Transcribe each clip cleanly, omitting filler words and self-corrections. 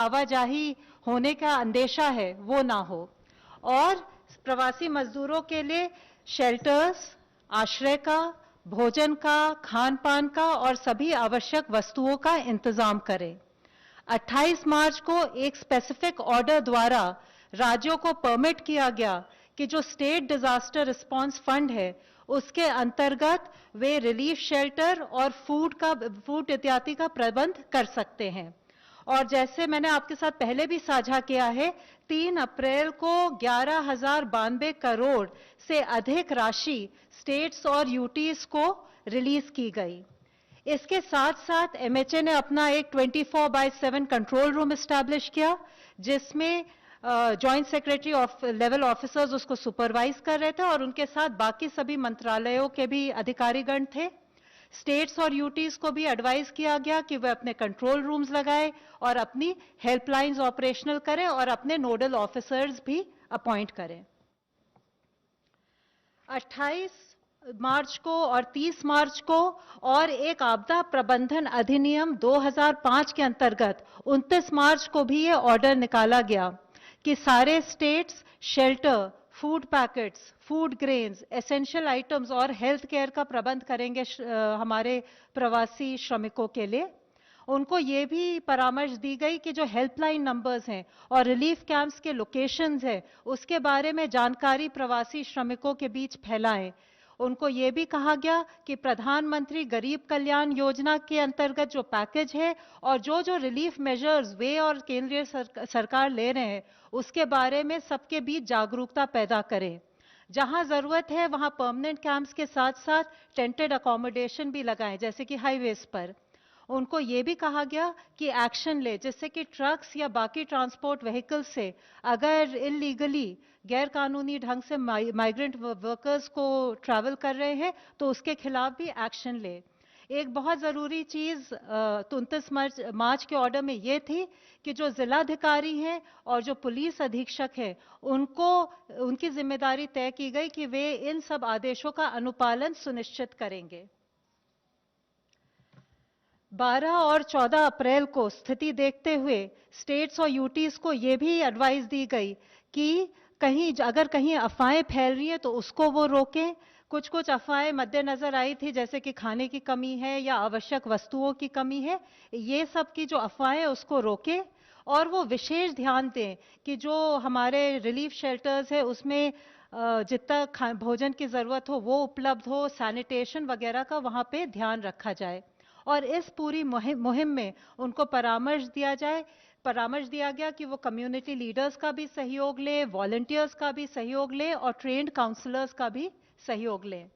आवाजाही होने का अंदेशा है वो ना हो, और प्रवासी मजदूरों के लिए शेल्टर्स, आश्रय का, भोजन का, खान पान का और सभी आवश्यक वस्तुओं का इंतजाम करें। 28 मार्च को एक स्पेसिफिक ऑर्डर द्वारा राज्यों को परमिट किया गया कि जो स्टेट डिजास्टर रिस्पांस फंड है उसके अंतर्गत वे रिलीफ शेल्टर और फूड इत्यादि का प्रबंध कर सकते हैं। और जैसे मैंने आपके साथ पहले भी साझा किया है, 3 अप्रैल को 11,092 करोड़ से अधिक राशि स्टेट्स और यूटीज को रिलीज की गई। इसके साथ साथ एमएचए ने अपना एक 24/7 कंट्रोल रूम एस्टैब्लिश किया, जिसमें जॉइंट सेक्रेटरी लेवल ऑफिसर्स उसको सुपरवाइज कर रहे थे और उनके साथ बाकी सभी मंत्रालयों के भी अधिकारीगण थे। स्टेट्स और यूटीज को भी एडवाइज किया गया कि वे अपने कंट्रोल रूम्स लगाएं और अपनी हेल्पलाइंस ऑपरेशनल करें और अपने नोडल ऑफिसर्स भी अपॉइंट करें। 28 मार्च को और 30 मार्च को और एक आपदा प्रबंधन अधिनियम 2005 के अंतर्गत 29 मार्च को भी ये ऑर्डर निकाला गया कि सारे states shelter, food packets, food grains, essential items और हेल्थ केयर का प्रबंध करेंगे हमारे प्रवासी श्रमिकों के लिए। उनको ये भी परामर्श दी गई कि जो हेल्पलाइन नंबर्स हैं और रिलीफ कैंप्स के लोकेशंस हैं उसके बारे में जानकारी प्रवासी श्रमिकों के बीच फैलाएं। उनको ये भी कहा गया कि प्रधानमंत्री गरीब कल्याण योजना के अंतर्गत जो पैकेज है और जो रिलीफ मेजर्स वे और केंद्रीय सरकार ले रहे हैं उसके बारे में सबके बीच जागरूकता पैदा करें। जहां जरूरत है वहां परमानेंट कैंप्स के साथ साथ टेंटेड अकोमोडेशन भी लगाएं, जैसे कि हाईवेज पर। उनको ये भी कहा गया कि एक्शन ले, जिससे कि ट्रक्स या बाकी ट्रांसपोर्ट व्हीकल से अगर इलीगली गैर कानूनी ढंग से माइग्रेंट वर्कर्स को ट्रैवल कर रहे हैं तो उसके खिलाफ भी एक्शन ले। एक बहुत ज़रूरी चीज़ 29 मार्च के ऑर्डर में ये थी कि जो जिलाधिकारी हैं और जो पुलिस अधीक्षक हैं उनको उनकी जिम्मेदारी तय की गई कि वे इन सब आदेशों का अनुपालन सुनिश्चित करेंगे। 12 और 14 अप्रैल को स्थिति देखते हुए स्टेट्स और यूटीज को ये भी एडवाइस दी गई कि अगर कहीं अफवाहें फैल रही हैं तो उसको वो रोकें। कुछ अफवाहें मद्देनजर आई थी, जैसे कि खाने की कमी है या आवश्यक वस्तुओं की कमी है। ये सब की जो अफवाहें उसको रोकें और वो विशेष ध्यान दें कि जो हमारे रिलीफ शेल्टर्स है उसमें जितना भोजन की जरूरत हो वो उपलब्ध हो, सैनिटेशन वगैरह का वहाँ पे ध्यान रखा जाए। और इस पूरी मुहिम में उनको परामर्श दिया गया कि वो कम्युनिटी लीडर्स का भी सहयोग लें, वॉलंटियर्स का भी सहयोग लें और ट्रेन्ड काउंसलर्स का भी सहयोग लें।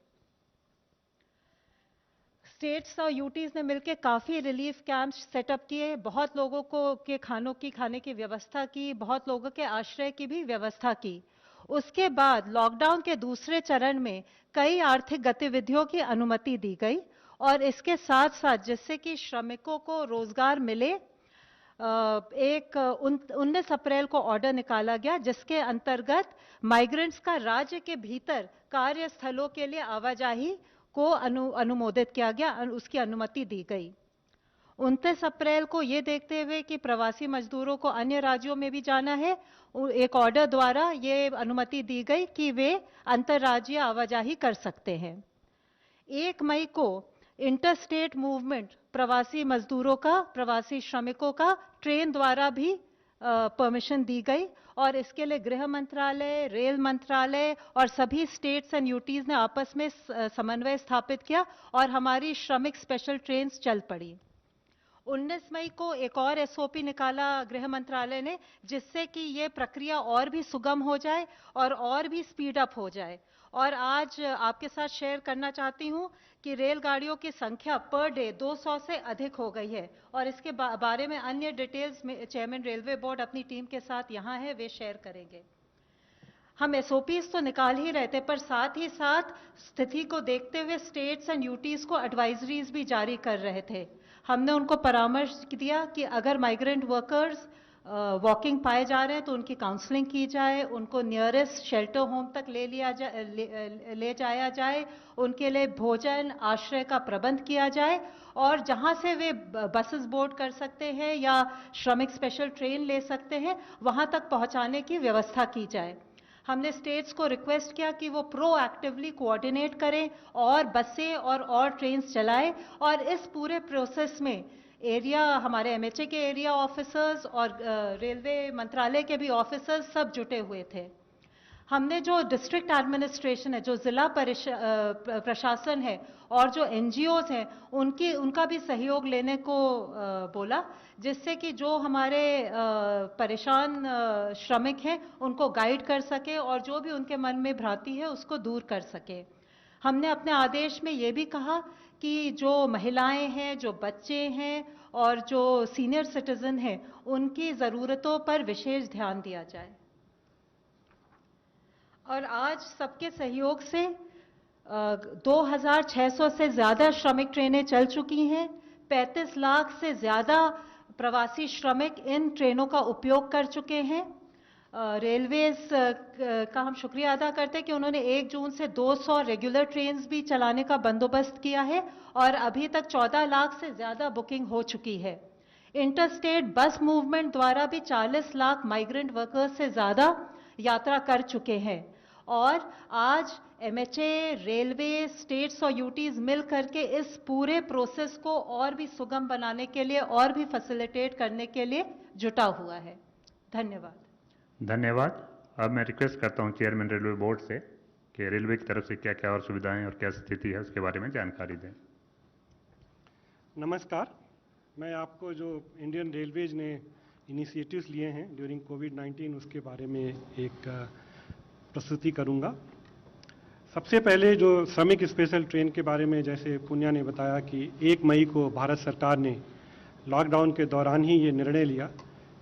स्टेट्स और यूटीज ने मिलकर काफ़ी रिलीफ कैंप्स सेटअप किए, बहुत लोगों को के खाने की व्यवस्था की, बहुत लोगों के आश्रय की भी व्यवस्था की। उसके बाद लॉकडाउन के दूसरे चरण में कई आर्थिक गतिविधियों की अनुमति दी गई और इसके साथ साथ जिससे कि श्रमिकों को रोजगार मिले, एक 19 अप्रैल को ऑर्डर निकाला गया जिसके अंतर्गत माइग्रेंट्स का राज्य के भीतर कार्यस्थलों के लिए आवाजाही को अनुमोदित किया गया, उसकी अनुमति दी गई। 29 अप्रैल को ये देखते हुए कि प्रवासी मजदूरों को अन्य राज्यों में भी जाना है, एक ऑर्डर द्वारा ये अनुमति दी गई कि वे अंतर्राज्यीय आवाजाही कर सकते हैं। 1 मई को इंटरस्टेट मूवमेंट प्रवासी मजदूरों का, प्रवासी श्रमिकों का ट्रेन द्वारा भी परमिशन दी गई और इसके लिए गृह मंत्रालय, रेल मंत्रालय और सभी स्टेट्स एंड यूटीज ने आपस में समन्वय स्थापित किया और हमारी श्रमिक स्पेशल ट्रेन्स चल पड़ी। 19 मई को एक और एसओपी निकाला गृह मंत्रालय ने, जिससे कि ये प्रक्रिया और भी सुगम हो जाए और भी स्पीड अप हो जाए। और आज आपके साथ शेयर करना चाहती हूँ कि रेलगाड़ियों की संख्या पर डे 200 से अधिक हो गई है और इसके बारे में अन्य डिटेल्स में चेयरमैन रेलवे बोर्ड अपनी टीम के साथ यहाँ है, वे शेयर करेंगे। हम एसओपीज तो निकाल ही रहे थे, पर साथ ही साथ स्थिति को देखते हुए स्टेट्स एंड यूटीज को एडवाइजरीज भी जारी कर रहे थे। हमने उनको परामर्श दिया कि अगर माइग्रेंट वर्कर्स वॉकिंग पाए जा रहे हैं तो उनकी काउंसलिंग की जाए, उनको नियरेस्ट शेल्टर होम तक ले जाया जाए, उनके लिए भोजन आश्रय का प्रबंध किया जाए और जहां से वे बसेस बोर्ड कर सकते हैं या श्रमिक स्पेशल ट्रेन ले सकते हैं वहां तक पहुंचाने की व्यवस्था की जाए। हमने स्टेट्स को रिक्वेस्ट किया कि वो प्रोएक्टिवली कोऑर्डिनेट करें और बसें और ट्रेन्स चलाएं और इस पूरे प्रोसेस में हमारे एमएचए के एरिया ऑफिसर्स और रेलवे मंत्रालय के भी ऑफिसर्स सब जुटे हुए थे। हमने जो डिस्ट्रिक्ट एडमिनिस्ट्रेशन है, जो जिला प्रशासन है और जो एनजीओज हैं उनका भी सहयोग लेने को बोला, जिससे कि जो हमारे परेशान श्रमिक हैं उनको गाइड कर सके और जो भी उनके मन में भ्रांति है उसको दूर कर सके। हमने अपने आदेश में ये भी कहा कि जो महिलाएं हैं, जो बच्चे हैं और जो सीनियर सिटीजन हैं उनकी ज़रूरतों पर विशेष ध्यान दिया जाए। और आज सबके सहयोग से 2600 से ज़्यादा श्रमिक ट्रेनें चल चुकी हैं। 35 लाख से ज़्यादा प्रवासी श्रमिक इन ट्रेनों का उपयोग कर चुके हैं। रेलवेज का हम शुक्रिया अदा करते हैं कि उन्होंने 1 जून से 200 रेगुलर ट्रेन्स भी चलाने का बंदोबस्त किया है और अभी तक 14 लाख से ज़्यादा बुकिंग हो चुकी है। इंटरस्टेट बस मूवमेंट द्वारा भी 40 लाख माइग्रेंट वर्कर्स से ज़्यादा यात्रा कर चुके हैं और आज एमएचए, रेलवे, स्टेट्स और यूटीज मिल करके इस पूरे प्रोसेस को और भी सुगम बनाने के लिए और भी फैसिलिटेट करने के लिए जुटा हुआ है। धन्यवाद। धन्यवाद। अब मैं रिक्वेस्ट करता हूं चेयरमैन रेलवे बोर्ड से कि रेलवे की तरफ से क्या क्या और सुविधाएं और क्या स्थिति है उसके बारे में जानकारी दें। नमस्कार, मैं आपको जो इंडियन रेलवेज ने इनिशिएटिव्स लिए हैं ड्यूरिंग कोविड-19 उसके बारे में एक प्रस्तुति करूंगा। सबसे पहले जो श्रमिक स्पेशल ट्रेन के बारे में, जैसे पुण्या ने बताया कि 1 मई को भारत सरकार ने लॉकडाउन के दौरान ही ये निर्णय लिया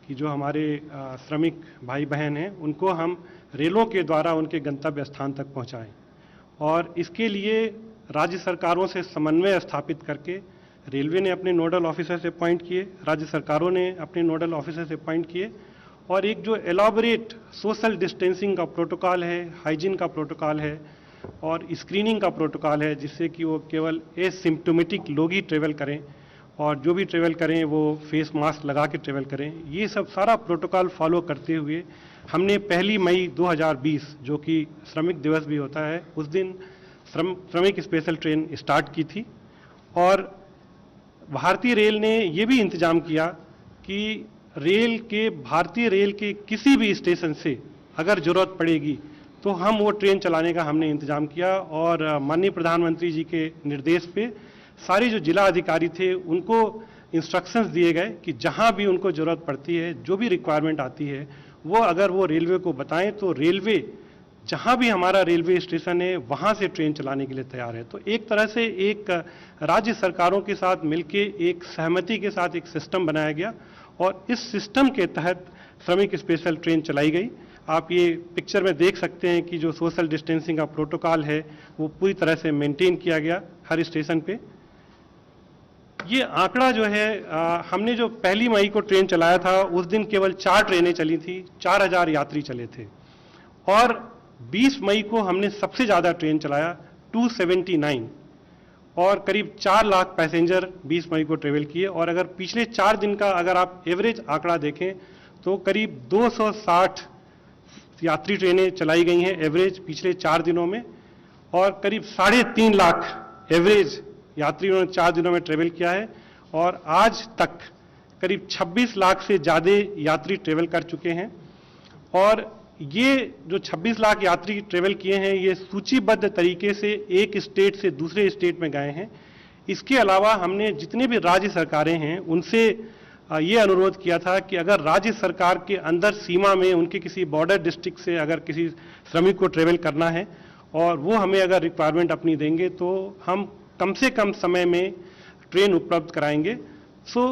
कि जो हमारे श्रमिक भाई बहन हैं उनको हम रेलों के द्वारा उनके गंतव्य स्थान तक पहुंचाएं और इसके लिए राज्य सरकारों से समन्वय स्थापित करके रेलवे ने अपने नोडल ऑफिसर से अपॉइंट किए, राज्य सरकारों ने अपने नोडल ऑफिसर से अपॉइंट किए और एक जो एलॉबरेट सोशल डिस्टेंसिंग का प्रोटोकॉल है, हाइजीन का प्रोटोकॉल है और स्क्रीनिंग का प्रोटोकॉल है, जिससे कि वो केवल एसिम्प्टोमेटिक लोग ही ट्रेवल करें और जो भी ट्रेवल करें वो फेस मास्क लगा के ट्रेवल करें। ये सब सारा प्रोटोकॉल फॉलो करते हुए हमने 1 मई 2020 जो कि श्रमिक दिवस भी होता है उस दिन श्रमिक स्पेशल ट्रेन स्टार्ट की थी और भारतीय रेल ने ये भी इंतजाम किया कि भारतीय रेल के किसी भी स्टेशन से अगर जरूरत पड़ेगी तो हम वो ट्रेन चलाने का हमने इंतजाम किया और माननीय प्रधानमंत्री जी के निर्देश पे सारे जो जिला अधिकारी थे उनको इंस्ट्रक्शंस दिए गए कि जहां भी उनको जरूरत पड़ती है, जो भी रिक्वायरमेंट आती है वो अगर वो रेलवे को बताएं तो रेलवे जहां भी हमारा रेलवे स्टेशन है वहां से ट्रेन चलाने के लिए तैयार है। तो एक तरह से एक राज्य सरकारों के साथ मिलके एक सहमति के साथ एक सिस्टम बनाया गया और इस सिस्टम के तहत श्रमिक स्पेशल ट्रेन चलाई गई। आप ये पिक्चर में देख सकते हैं कि जो सोशल डिस्टेंसिंग का प्रोटोकॉल है वो पूरी तरह से मेंटेन किया गया हर स्टेशन पे। ये आंकड़ा जो है हमने जो 1 मई को ट्रेन चलाया था उस दिन केवल 4 ट्रेनें चली थी, 4000 यात्री चले थे और 20 मई को हमने सबसे ज़्यादा ट्रेन चलाया 279 और करीब 4 लाख पैसेंजर 20 मई को ट्रेवल किए और अगर पिछले 4 दिन का अगर आप एवरेज आंकड़ा देखें तो करीब 260 यात्री ट्रेनें चलाई गई हैं एवरेज पिछले 4 दिनों में और करीब 3.5 लाख एवरेज यात्रियों ने 4 दिनों में ट्रेवल किया है और आज तक करीब 26 लाख से ज़्यादा यात्री ट्रेवल कर चुके हैं और ये जो 26 लाख यात्री ट्रेवल किए हैं ये सूचीबद्ध तरीके से एक स्टेट से दूसरे स्टेट में गए हैं। इसके अलावा हमने जितने भी राज्य सरकारें हैं उनसे ये अनुरोध किया था कि अगर राज्य सरकार के अंदर सीमा में उनके किसी बॉर्डर डिस्ट्रिक्ट से अगर किसी श्रमिक को ट्रेवल करना है और वो हमें अगर रिक्वायरमेंट अपनी देंगे तो हम कम से कम समय में ट्रेन उपलब्ध कराएंगे। सो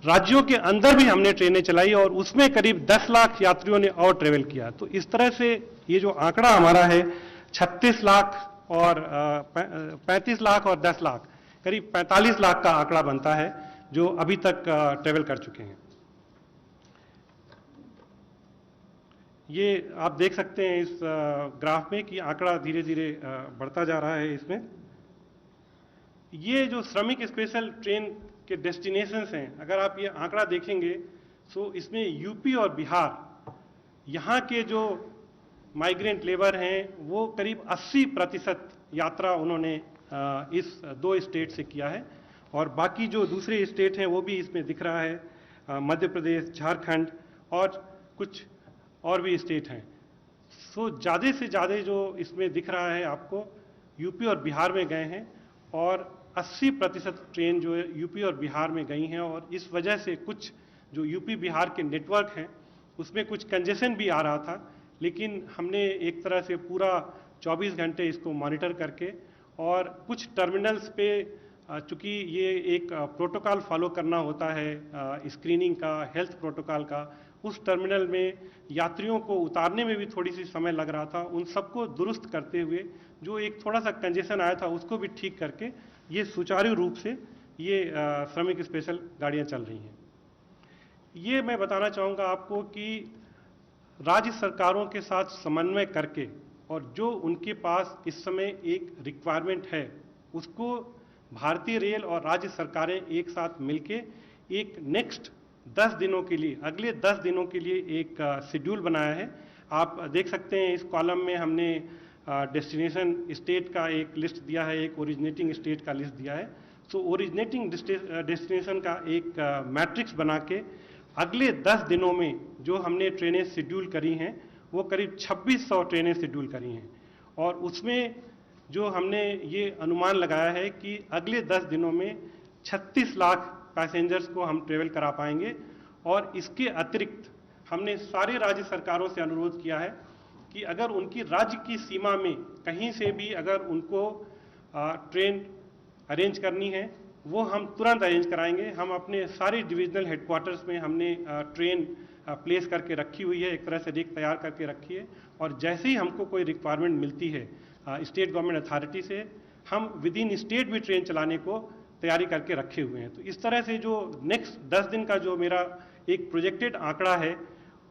राज्यों के अंदर भी हमने ट्रेनें चलाई और उसमें करीब 10 लाख यात्रियों ने और ट्रेवल किया। तो इस तरह से ये जो आंकड़ा हमारा है 36 लाख और 35 लाख और 10 लाख करीब 45 लाख का आंकड़ा बनता है जो अभी तक ट्रेवल कर चुके हैं। ये आप देख सकते हैं इस ग्राफ में कि आंकड़ा धीरे धीरे बढ़ता जा रहा है इसमें। ये जो श्रमिक स्पेशल ट्रेन के डेस्टिनेशंस हैं, अगर आप ये आंकड़ा देखेंगे तो इसमें यूपी और बिहार, यहाँ के जो माइग्रेंट लेबर हैं वो करीब 80% यात्रा उन्होंने इस 2 स्टेट से किया है, और बाकी जो दूसरे स्टेट हैं वो भी इसमें दिख रहा है, मध्य प्रदेश, झारखंड और कुछ और भी स्टेट हैं। सो ज़्यादा से ज़्यादा जो इसमें दिख रहा है आपको यूपी और बिहार में गए हैं, और 80% ट्रेन जो है यूपी और बिहार में गई हैं, और इस वजह से कुछ जो यूपी बिहार के नेटवर्क हैं उसमें कुछ कंजेशन भी आ रहा था, लेकिन हमने एक तरह से पूरा 24 घंटे इसको मॉनिटर करके, और कुछ टर्मिनल्स पे चूँकि ये एक प्रोटोकॉल फॉलो करना होता है स्क्रीनिंग का, हेल्थ प्रोटोकॉल का, उस टर्मिनल में यात्रियों को उतारने में भी थोड़ी सी समय लग रहा था। उन सबको दुरुस्त करते हुए जो एक थोड़ा सा कंजेशन आया था उसको भी ठीक करके ये सुचारू रूप से ये श्रमिक स्पेशल गाड़ियाँ चल रही हैं। ये मैं बताना चाहूँगा आपको कि राज्य सरकारों के साथ समन्वय करके, और जो उनके पास इस समय एक रिक्वायरमेंट है उसको भारतीय रेल और राज्य सरकारें एक साथ मिलके एक नेक्स्ट 10 दिनों के लिए, अगले 10 दिनों के लिए एक शेड्यूल बनाया है। आप देख सकते हैं इस कॉलम में हमने डेस्टिनेशन स्टेट का एक लिस्ट दिया है, एक ओरिजिनेटिंग स्टेट का लिस्ट दिया है। सो ओरिजिनेटिंग डेस्टिनेशन का एक मैट्रिक्स बना के अगले 10 दिनों में जो हमने ट्रेनें शेड्यूल करी हैं वो करीब 2600 ट्रेनें शेड्यूल करी हैं, और उसमें जो हमने ये अनुमान लगाया है कि अगले 10 दिनों में 36 लाख पैसेंजर्स को हम ट्रेवल करा पाएंगे। और इसके अतिरिक्त हमने सारे राज्य सरकारों से अनुरोध किया है कि अगर उनकी राज्य की सीमा में कहीं से भी अगर उनको ट्रेन अरेंज करनी है वो हम तुरंत अरेंज कराएंगे। हम अपने सारे डिविजनल हेडक्वार्टर्स में हमने ट्रेन प्लेस करके रखी हुई है, एक तरह से रिक तैयार करके रखी है, और जैसे ही हमको कोई रिक्वायरमेंट मिलती है स्टेट गवर्नमेंट अथॉरिटी से, हम विद इन स्टेट भी ट्रेन चलाने को तैयारी करके रखे हुए हैं। तो इस तरह से जो नेक्स्ट 10 दिन का जो मेरा एक प्रोजेक्टेड आंकड़ा है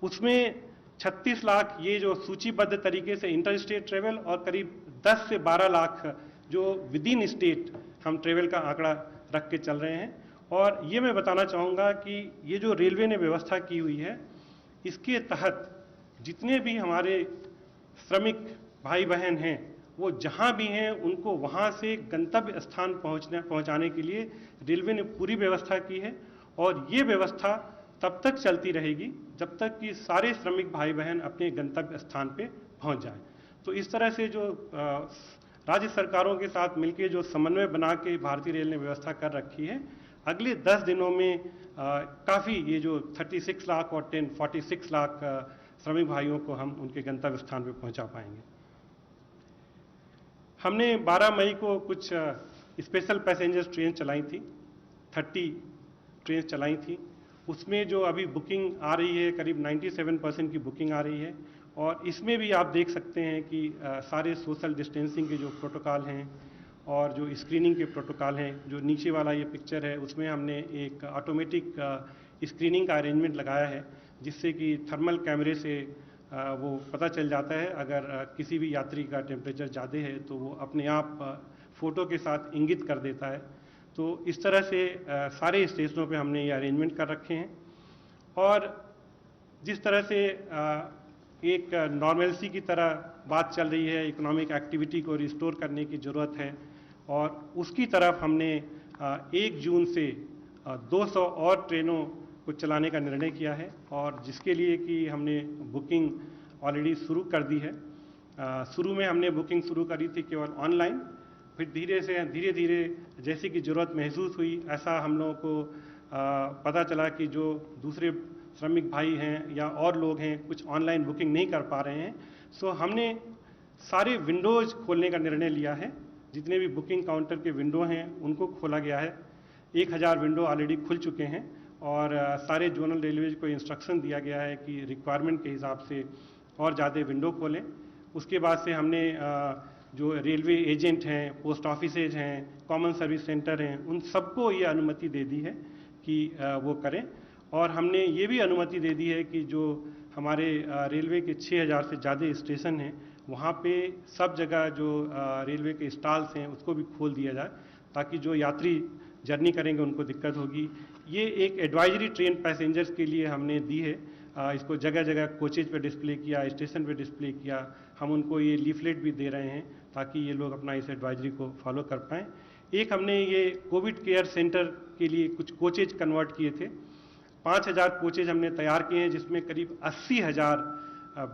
उसमें 36 लाख ये जो सूचीबद्ध तरीके से इंटर स्टेट ट्रेवल, और करीब 10 से 12 लाख जो विद इन स्टेट हम ट्रेवल का आंकड़ा रख के चल रहे हैं। और ये मैं बताना चाहूँगा कि ये जो रेलवे ने व्यवस्था की हुई है इसके तहत जितने भी हमारे श्रमिक भाई बहन हैं वो जहाँ भी हैं उनको वहाँ से गंतव्य स्थान पहुँचाने के लिए रेलवे ने पूरी व्यवस्था की है, और ये व्यवस्था तब तक चलती रहेगी जब तक कि सारे श्रमिक भाई बहन अपने गंतव्य स्थान पे पहुँच जाएं। तो इस तरह से जो राज्य सरकारों के साथ मिलकर जो समन्वय बना के भारतीय रेल ने व्यवस्था कर रखी है, अगले 10 दिनों में काफ़ी ये जो 36 लाख और 46 लाख श्रमिक भाइयों को हम उनके गंतव्य स्थान पे पहुंचा पाएंगे। हमने 12 मई को कुछ स्पेशल पैसेंजर ट्रेन चलाई थी, 30 ट्रेन चलाई थी। उसमें जो अभी बुकिंग आ रही है करीब 97% की बुकिंग आ रही है, और इसमें भी आप देख सकते हैं कि सारे सोशल डिस्टेंसिंग के जो प्रोटोकॉल हैं और जो स्क्रीनिंग के प्रोटोकॉल हैं, जो नीचे वाला ये पिक्चर है उसमें हमने एक ऑटोमेटिक स्क्रीनिंग का अरेंजमेंट लगाया है, जिससे कि थर्मल कैमरे से वो पता चल जाता है अगर किसी भी यात्री का टेम्परेचर ज़्यादा है तो वो अपने आप फ़ोटो के साथ इंगित कर देता है। तो इस तरह से सारे स्टेशनों पे हमने ये अरेंजमेंट कर रखे हैं, और जिस तरह से एक नॉर्मलसी की तरह बात चल रही है, इकोनॉमिक एक्टिविटी को रिस्टोर करने की ज़रूरत है, और उसकी तरफ हमने 1 जून से 200 और ट्रेनों को चलाने का निर्णय किया है, और जिसके लिए कि हमने बुकिंग ऑलरेडी शुरू कर दी है। शुरू में हमने बुकिंग शुरू करी थी केवल ऑनलाइन, फिर धीरे धीरे जैसे कि ज़रूरत महसूस हुई ऐसा हम लोगों को पता चला कि जो दूसरे श्रमिक भाई हैं या और लोग हैं कुछ ऑनलाइन बुकिंग नहीं कर पा रहे हैं, सो हमने सारे विंडोज़ खोलने का निर्णय लिया है। जितने भी बुकिंग काउंटर के विंडो हैं उनको खोला गया है। 1000 विंडो ऑलरेडी खुल चुके हैं, और सारे जोनल रेलवेज को इंस्ट्रक्शन दिया गया है कि रिक्वायरमेंट के हिसाब से और ज़्यादा विंडो खोलें। उसके बाद से हमने जो रेलवे एजेंट हैं, पोस्ट ऑफिसेज हैं, कॉमन सर्विस सेंटर हैं, उन सबको ये अनुमति दे दी है कि वो करें। और हमने ये भी अनुमति दे दी है कि जो हमारे रेलवे के 6000 से ज़्यादा स्टेशन हैं, वहाँ पे सब जगह जो रेलवे के स्टॉल्स हैं उसको भी खोल दिया जाए, ताकि जो यात्री जर्नी करेंगे उनको दिक्कत होगी। ये एक एडवाइजरी ट्रेन पैसेंजर्स के लिए हमने दी है, इसको जगह जगह कोचेज पे डिस्प्ले किया, स्टेशन पे डिस्प्ले किया। हम उनको ये लीफलेट भी दे रहे हैं ताकि ये लोग अपना इस एडवाइजरी को फॉलो कर पाएँ। एक हमने ये कोविड केयर सेंटर के लिए कुछ कोचेज कन्वर्ट किए थे। 5000 कोचेज हमने तैयार किए हैं, जिसमें करीब 80,000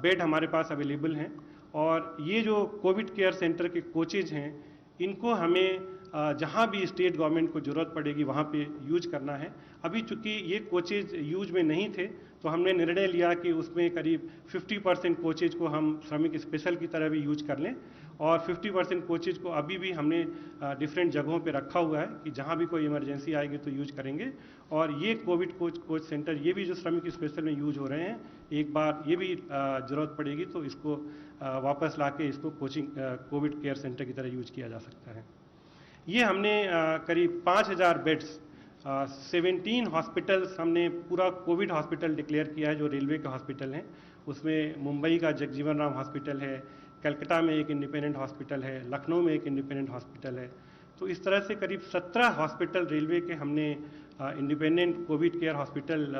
बेड हमारे पास अवेलेबल हैं। और ये जो कोविड केयर सेंटर के कोचेज हैं, इनको हमें जहाँ भी स्टेट गवर्नमेंट को ज़रूरत पड़ेगी वहाँ पे यूज करना है। अभी चूंकि ये कोचेज यूज में नहीं थे, तो हमने निर्णय लिया कि उसमें करीब 50% कोचेज को हम श्रमिक स्पेशल की तरह भी यूज कर लें, और 50% कोचेज को अभी भी हमने डिफरेंट जगहों पे रखा हुआ है कि जहाँ भी कोई इमरजेंसी आएगी तो यूज करेंगे। और ये कोविड कोच सेंटर, ये भी जो श्रमिक स्पेशल में यूज हो रहे हैं, एक बार ये भी ज़रूरत पड़ेगी तो इसको वापस ला के इसको कोविड केयर सेंटर की तरह यूज किया जा सकता है। ये हमने करीब 5000 बेड्स, 17 हॉस्पिटल्स हमने पूरा कोविड हॉस्पिटल डिक्लेयर किया है जो रेलवे के हॉस्पिटल हैं। उसमें मुंबई का जगजीवन राम हॉस्पिटल है, कलकत्ता में एक इंडिपेंडेंट हॉस्पिटल है, लखनऊ में एक इंडिपेंडेंट हॉस्पिटल है। तो इस तरह से करीब 17 हॉस्पिटल रेलवे के हमने independent Covid care hospital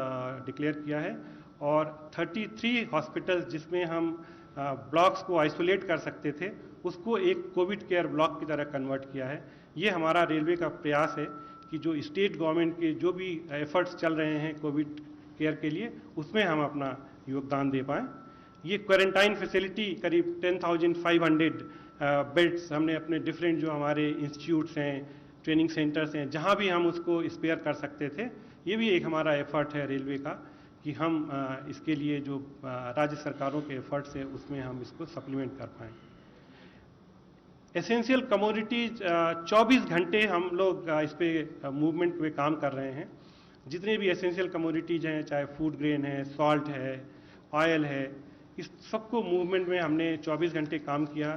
declare किया है, और 33 हॉस्पिटल्स जिसमें हम ब्लॉक्स को आइसोलेट कर सकते थे, उसको एक कोविड केयर ब्लॉक की तरह कन्वर्ट किया है। ये हमारा रेलवे का प्रयास है कि जो स्टेट गवर्नमेंट के जो भी एफर्ट्स चल रहे हैं कोविड केयर के लिए, उसमें हम अपना योगदान दे पाएँ। ये क्वारंटाइन फैसिलिटी करीब 10,500 बेड्स हमने अपने डिफरेंट जो हमारे इंस्टीट्यूट्स हैं, ट्रेनिंग सेंटर्स हैं, जहाँ भी हम उसको स्पेयर कर सकते थे, ये भी एक हमारा एफर्ट है रेलवे का कि हम इसके लिए जो राज्य सरकारों के एफर्ट्स है उसमें हम इसको सप्लीमेंट कर पाएँ। एसेंशियल कमोडिटीज 24 घंटे हम लोग इस पे मूवमेंट पे काम कर रहे हैं। जितने भी एसेंशियल कमोडिटीज हैं, चाहे फूड ग्रेन है, सॉल्ट है, ऑयल है, इस सबको मूवमेंट में हमने 24 घंटे काम किया।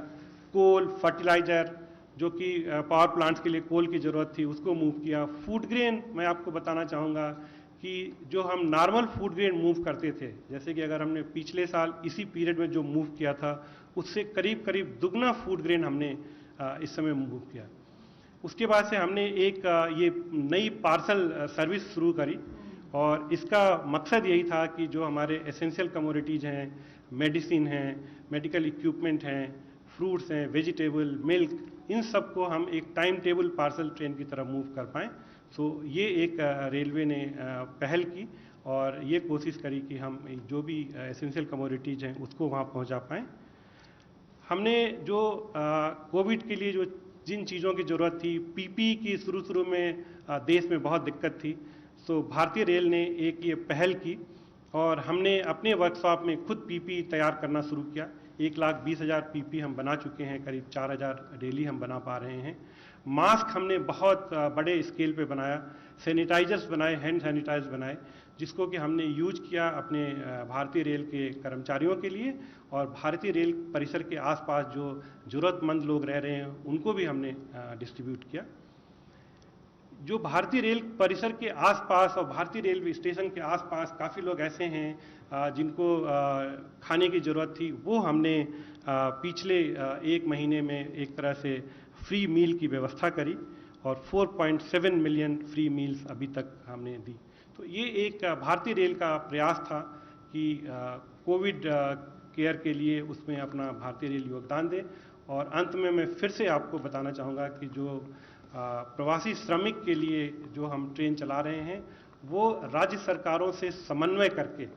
कोल, फर्टिलाइजर, जो कि पावर प्लांट्स के लिए कोल की ज़रूरत थी, उसको मूव किया। फूड ग्रेन मैं आपको बताना चाहूँगा कि जो हम नॉर्मल फूड ग्रेन मूव करते थे, जैसे कि अगर हमने पिछले साल इसी पीरियड में जो मूव किया था, उससे करीब करीब दुगना फूड ग्रेन हमने इस समय मूव किया। उसके बाद से हमने एक ये नई पार्सल सर्विस शुरू करी, और इसका मकसद यही था कि जो हमारे एसेंशियल कमोडिटीज हैं, मेडिसिन हैं, मेडिकल इक्विपमेंट हैं, फ्रूट्स हैं, वेजिटेबल, मिल्क, इन सब को हम एक टाइम टेबल पार्सल ट्रेन की तरह मूव कर पाएँ। सो ये एक रेलवे ने पहल की, और ये कोशिश करी कि हम जो भी एसेंशियल कमोडिटीज हैं उसको वहाँ पहुँचा पाएँ। हमने जो कोविड के लिए जो जिन चीज़ों की ज़रूरत थी, पीपी की शुरू में देश में बहुत दिक्कत थी, तो भारतीय रेल ने एक ये पहल की, और हमने अपने वर्कशॉप में खुद पीपी तैयार करना शुरू किया। 1,20,000 पीपी हम बना चुके हैं, करीब 4,000 डेली हम बना पा रहे हैं। मास्क हमने बहुत बड़े स्केल पे बनाया, सैनिटाइजर्स बनाए, हैंड सैनिटाइजर्स बनाए, जिसको कि हमने यूज किया अपने भारतीय रेल के कर्मचारियों के लिए, और भारतीय रेल परिसर के आसपास जो ज़रूरतमंद लोग रह रहे हैं उनको भी हमने डिस्ट्रीब्यूट किया। जो भारतीय रेल परिसर के आसपास और भारतीय रेलवे स्टेशन के आसपास काफ़ी लोग ऐसे हैं जिनको खाने की ज़रूरत थी, वो हमने पिछले 1 महीने में एक तरह से फ्री मील की व्यवस्था करी, और 4.7 मिलियन फ्री मील्स अभी तक हमने दी। तो ये एक भारतीय रेल का प्रयास था कि कोविड केयर के लिए उसमें अपना भारतीय रेल योगदान दे। और अंत में मैं फिर से आपको बताना चाहूँगा कि जो प्रवासी श्रमिक के लिए जो हम ट्रेन चला रहे हैं, वो राज्य सरकारों से समन्वय करके,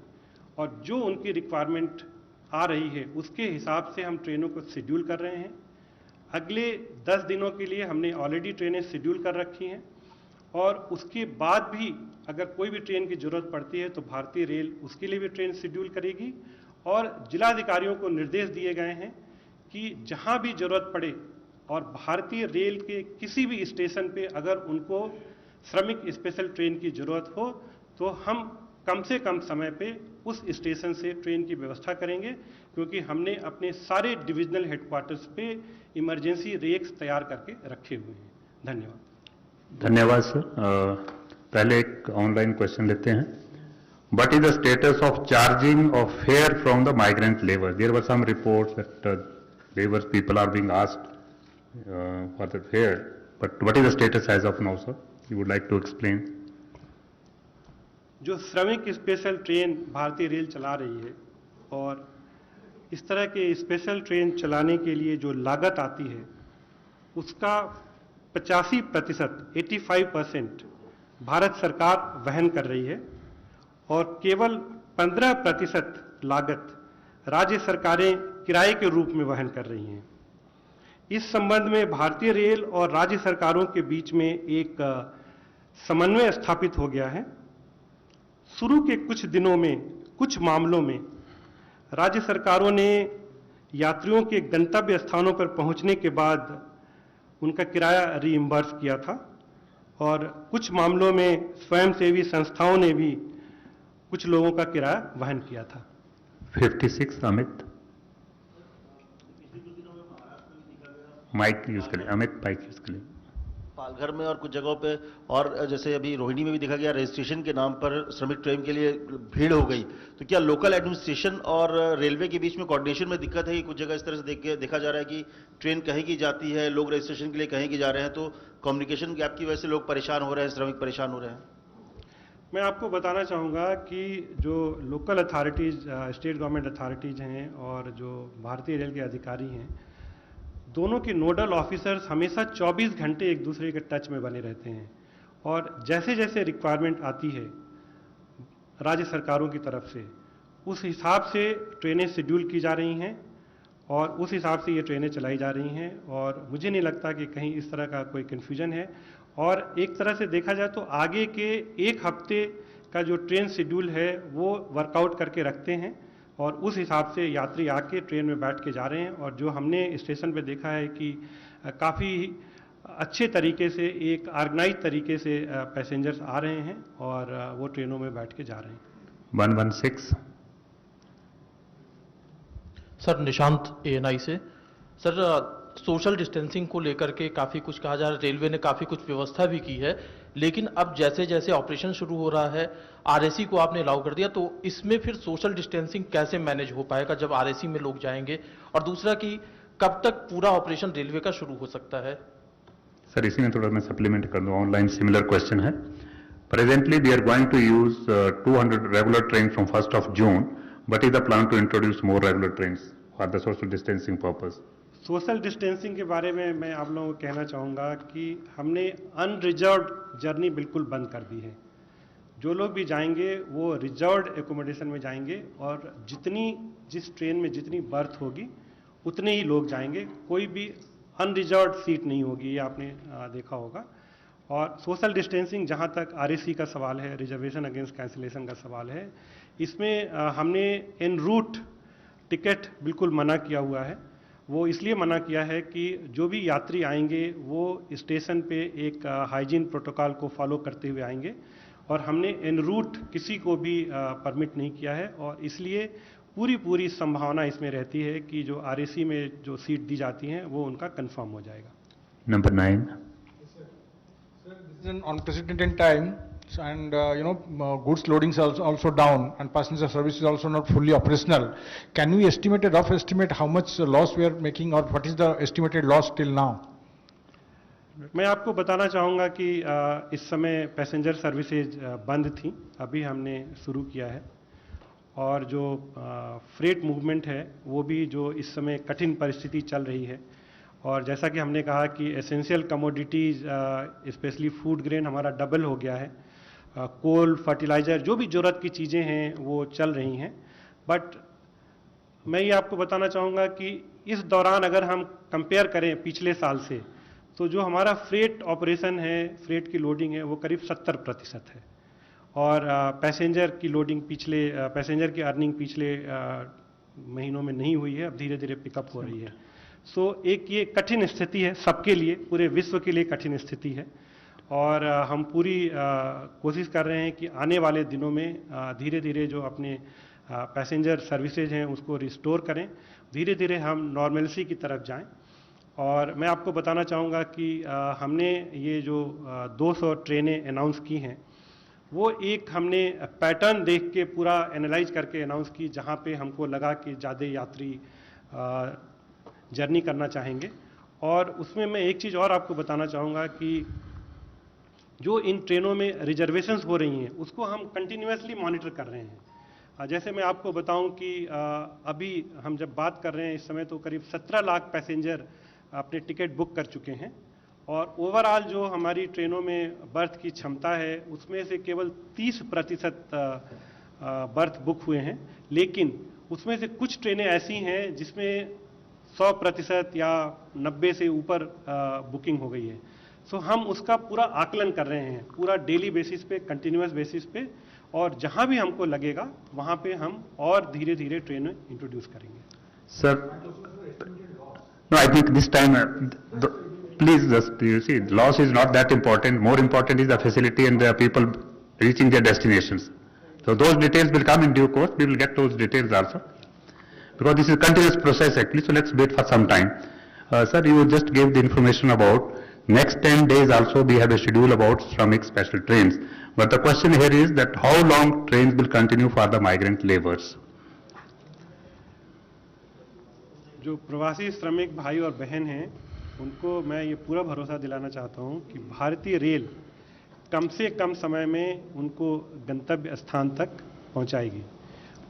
और जो उनकी रिक्वायरमेंट आ रही है उसके हिसाब से हम ट्रेनों को शेड्यूल कर रहे हैं। अगले 10 दिनों के लिए हमने ऑलरेडी ट्रेनें शेड्यूल कर रखी हैं, और उसके बाद भी अगर कोई भी ट्रेन की ज़रूरत पड़ती है तो भारतीय रेल उसके लिए भी ट्रेन शेड्यूल करेगी। और जिलाधिकारियों को निर्देश दिए गए हैं कि जहां भी ज़रूरत पड़े, और भारतीय रेल के किसी भी स्टेशन पे अगर उनको श्रमिक स्पेशल ट्रेन की ज़रूरत हो, तो हम कम से कम समय पे उस स्टेशन से ट्रेन की व्यवस्था करेंगे, क्योंकि हमने अपने सारे डिविजनल हेडक्वार्टर्स पे इमरजेंसी रेक्स तैयार करके रखे हुए हैं। धन्यवाद। धन्यवाद सर। पहले एक ऑनलाइन क्वेश्चन लेते हैं। What is the status of charging of fare from the migrant laborers? There were some reports that laborers people are being asked for the fare, but what is the status as of now, sir? You would like to explain? जो श्रमिक special train भारतीय rail चला रही है और इस तरह के स्पेशल ट्रेन चलाने के लिए जो लागत आती है उसका 85%, 85% भारत सरकार वहन कर रही है और केवल 15% लागत राज्य सरकारें किराए के रूप में वहन कर रही हैं। इस संबंध में भारतीय रेल और राज्य सरकारों के बीच में एक समन्वय स्थापित हो गया है। शुरू के कुछ दिनों में कुछ मामलों में राज्य सरकारों ने यात्रियों के गंतव्य स्थानों पर पहुंचने के बाद उनका किराया रीइंबर्स किया था और कुछ मामलों में स्वयंसेवी संस्थाओं ने भी कुछ लोगों का किराया वहन किया था। 56 अमित माइक यूज करें, अमित माइक यूज करें। पालघर में और कुछ जगहों पे और जैसे अभी रोहिणी में भी देखा गया रजिस्ट्रेशन के नाम पर श्रमिक ट्रेन के लिए भीड़ हो गई, तो क्या लोकल एडमिनिस्ट्रेशन और रेलवे के बीच में कोऑर्डिनेशन में दिक्कत है कि कुछ जगह इस तरह से देखा जा रहा है कि ट्रेन कहीं की जाती है, लोग रजिस्ट्रेशन के लिए कहीं की जा रहे हैं, तो कम्युनिकेशन गैप की वजह से लोग परेशान हो रहे हैं, श्रमिक परेशान हो रहे हैं? मैं आपको बताना चाहूँगा कि जो local authorities, state government authorities हैं और जो भारतीय रेल के अधिकारी हैं, दोनों के नोडल ऑफिसर्स हमेशा 24 घंटे एक दूसरे के टच में बने रहते हैं और जैसे जैसे रिक्वायरमेंट आती है राज्य सरकारों की तरफ से उस हिसाब से ट्रेनें शेड्यूल की जा रही हैं और उस हिसाब से ये ट्रेनें चलाई जा रही हैं और मुझे नहीं लगता कि कहीं इस तरह का कोई कन्फ्यूजन है। और एक तरह से देखा जाए तो आगे के एक हफ्ते का जो ट्रेन शेड्यूल है वो वर्कआउट करके रखते हैं और उस हिसाब से यात्री आके ट्रेन में बैठ के जा रहे हैं और जो हमने स्टेशन पे देखा है कि काफ़ी अच्छे तरीके से एक ऑर्गेनाइज तरीके से पैसेंजर्स आ रहे हैं और वो ट्रेनों में बैठ के जा रहे हैं। 116 सर, निशांत एएनआई से। सर, सोशल डिस्टेंसिंग को लेकर के काफ़ी कुछ कहा जा रहा है, रेलवे ने काफ़ी कुछ व्यवस्था भी की है, लेकिन अब जैसे जैसे ऑपरेशन शुरू हो रहा है, आरएसी को आपने अलाउ कर दिया, तो इसमें फिर सोशल डिस्टेंसिंग कैसे मैनेज हो पाएगा जब आरएसी में लोग जाएंगे? और दूसरा कि कब तक पूरा ऑपरेशन रेलवे का शुरू हो सकता है? सर, इसी में थोड़ा मैं सप्लीमेंट कर दूं, ऑनलाइन सिमिलर क्वेश्चन है। Presently we are going to use 200 regular train from 1st of June, but is the plan to introduce more regular train for the social distancing purpose? Social distancing के बारे में मैं आप लोगों को कहना चाहूँगा कि हमने अनरिजर्व्ड जर्नी बिल्कुल बंद कर दी है। जो लोग भी जाएंगे वो रिजर्व्ड एकोमोडेशन में जाएंगे और जिस ट्रेन में जितनी बर्थ होगी उतने ही लोग जाएंगे, कोई भी अनरिजर्व्ड सीट नहीं होगी, ये आपने देखा होगा। और सोशल डिस्टेंसिंग, जहाँ तक आरएसी का सवाल है, रिजर्वेशन अगेंस्ट कैंसिलेशन का सवाल है, इसमें हमने एन रूट टिकट बिल्कुल मना किया हुआ है। वो इसलिए मना किया है कि जो भी यात्री आएंगे वो स्टेशन पे एक हाइजीन प्रोटोकॉल को फॉलो करते हुए आएंगे और हमने एन रूट किसी को भी परमिट नहीं किया है और इसलिए पूरी संभावना इसमें रहती है कि जो आरएसी में जो सीट दी जाती हैं वो उनका कंफर्म हो जाएगा। Number 9 Sir, this is an unprecedented time, and goods loadings are also down, and passenger service is also not fully operational. Can we estimate a rough estimate how much loss we are making, or what is the estimated loss till now? मैं आपको बताना चाहूँगा कि इस समय passenger services बंद थी, अभी हमने शुरू किया है और जो फ्रेट मूवमेंट है वो भी जो इस समय कठिन परिस्थिति चल रही है और जैसा कि हमने कहा कि essential commodities specially food grain हमारा डबल हो गया है, कोल, फर्टिलाइज़र, जो भी ज़रूरत की चीज़ें हैं वो चल रही हैं। बट मैं ये आपको बताना चाहूँगा कि इस दौरान अगर हम कंपेयर करें पिछले साल से, तो जो हमारा फ्रेट ऑपरेशन है, फ्रेट की लोडिंग है, वो करीब 70% है और पैसेंजर की लोडिंग पैसेंजर की अर्निंग पिछले महीनों में नहीं हुई है, अब धीरे धीरे पिकअप हो रही है। सो एक ये कठिन स्थिति है सबके लिए, पूरे विश्व के लिए कठिन स्थिति है और हम पूरी कोशिश कर रहे हैं कि आने वाले दिनों में धीरे धीरे जो अपने पैसेंजर सर्विसेज हैं उसको रिस्टोर करें, धीरे धीरे हम नॉर्मलसी की तरफ जाएं। और मैं आपको बताना चाहूँगा कि हमने ये जो 200 ट्रेनें अनाउंस की हैं वो एक हमने पैटर्न देख के पूरा एनालाइज करके अनाउंस की, जहाँ पे हमको लगा कि ज़्यादा यात्री जर्नी करना चाहेंगे। और उसमें मैं एक चीज़ और आपको बताना चाहूँगा कि जो इन ट्रेनों में रिजर्वेशंस हो रही हैं उसको हम कंटिन्यूसली मॉनिटर कर रहे हैं। जैसे मैं आपको बताऊं कि अभी हम जब बात कर रहे हैं इस समय तो करीब 17 लाख पैसेंजर अपने टिकट बुक कर चुके हैं, और ओवरऑल जो हमारी ट्रेनों में बर्थ की क्षमता है उसमें से केवल 30% बर्थ बुक हुए हैं, लेकिन उसमें से कुछ ट्रेनें ऐसी हैं जिसमें 100% या 90 से ऊपर बुकिंग हो गई है। सो हम उसका पूरा आकलन कर रहे हैं, पूरा डेली बेसिस पे, कंटिन्यूस बेसिस पे, और जहां भी हमको लगेगा वहां पे हम और धीरे धीरे ट्रेन इंट्रोड्यूस करेंगे। Sir, no, I think this time, please just, you see, loss is not that important. More important is the facility and the people reaching their destinations. So those details will come in due course. We will get those details also. Because this is a continuous process actually, so let's wait for some time. Sir, you just gave the information about next 10 days also we have a schedule about Shramik special trains. But the question here is that how long trains will continue for the migrant laborers? जो प्रवासी श्रमिक भाई और बहन हैं उनको मैं ये पूरा भरोसा दिलाना चाहता हूँ कि भारतीय रेल कम से कम समय में उनको गंतव्य स्थान तक पहुँचाएगी।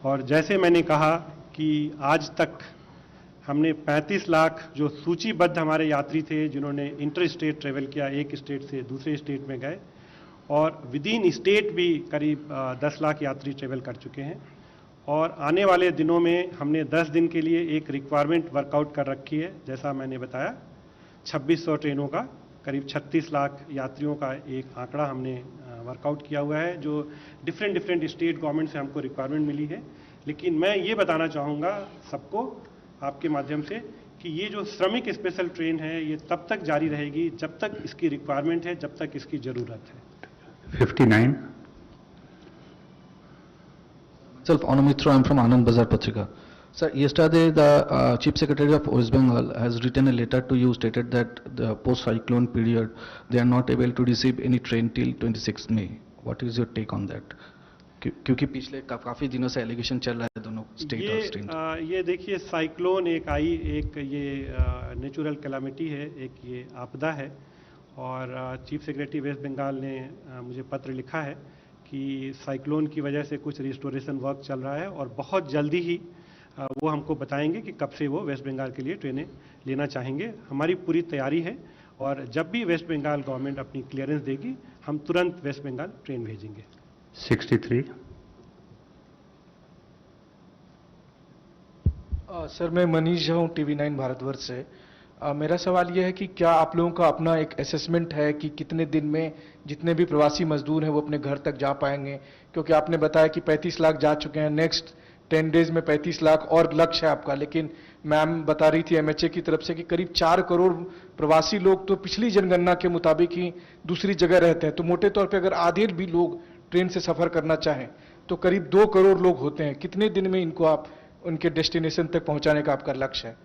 और जैसे मैंने कहा कि आज तक हमने 35 लाख जो सूचीबद्ध हमारे यात्री थे जिन्होंने इंटर स्टेट ट्रेवल किया, एक स्टेट से दूसरे स्टेट में गए, और विद इन स्टेट भी करीब 10 लाख यात्री ट्रेवल कर चुके हैं। और आने वाले दिनों में हमने 10 दिन के लिए एक रिक्वायरमेंट वर्कआउट कर रखी है, जैसा मैंने बताया 2600 ट्रेनों का करीब 36 लाख यात्रियों का एक आंकड़ा हमने वर्कआउट किया हुआ है, जो डिफरेंट स्टेट गवर्नमेंट से हमको रिक्वायरमेंट मिली है। लेकिन मैं ये बताना चाहूँगा सबको आपके माध्यम से कि ये जो श्रमिक स्पेशल ट्रेन है ये तब तक जारी रहेगी जब तक इसकी रिक्वायरमेंट है, जब तक इसकी ज़रूरत है। 59. Myself, Anand Mitra, I'm from Anand Bazar Patrika. Sir, yesterday the Chief Secretary of West Bengal has written a letter to you, stated that the post-cyclone period, they are not able to receive any train till 26th May. What is your take on that? क्योंकि पिछले काफी दिनों से allegation चल रहा है दोनों state और स्टेट। ये देखिए, साइक्लोन एक आई, एक ये नेचुरल कैलामिटी है, एक ये आपदा है, और चीफ सेक्रेटरी वेस्ट बंगाल ने मुझे पत्र लिखा है कि साइक्लोन की वजह से कुछ रिस्टोरेशन वर्क चल रहा है और बहुत जल्दी ही वो हमको बताएंगे कि कब से वो वेस्ट बंगाल के लिए ट्रेनें लेना चाहेंगे। हमारी पूरी तैयारी है, और जब भी वेस्ट बंगाल गवर्नमेंट अपनी क्लियरेंस देगी हम तुरंत वेस्ट बंगाल ट्रेन भेजेंगे। 63. सर, मैं मनीष हूँ, TV9 भारतवर्ष से। मेरा सवाल यह है कि क्या आप लोगों का अपना एक असेसमेंट है कि कितने दिन में जितने भी प्रवासी मजदूर हैं वो अपने घर तक जा पाएंगे? क्योंकि आपने बताया कि 35 लाख जा चुके हैं, नेक्स्ट 10 डेज में 35 लाख और लक्ष्य है आपका, लेकिन मैम बता रही थी MHA की तरफ से कि करीब 4 करोड़ प्रवासी लोग तो पिछली जनगणना के मुताबिक ही दूसरी जगह रहते हैं, तो मोटे तौर पर अगर आधे भी लोग ट्रेन से सफर करना चाहें तो करीब 2 करोड़ लोग होते हैं। कितने दिन में इनको आप उनके डेस्टिनेशन तक पहुंचाने का आपका लक्ष्य है?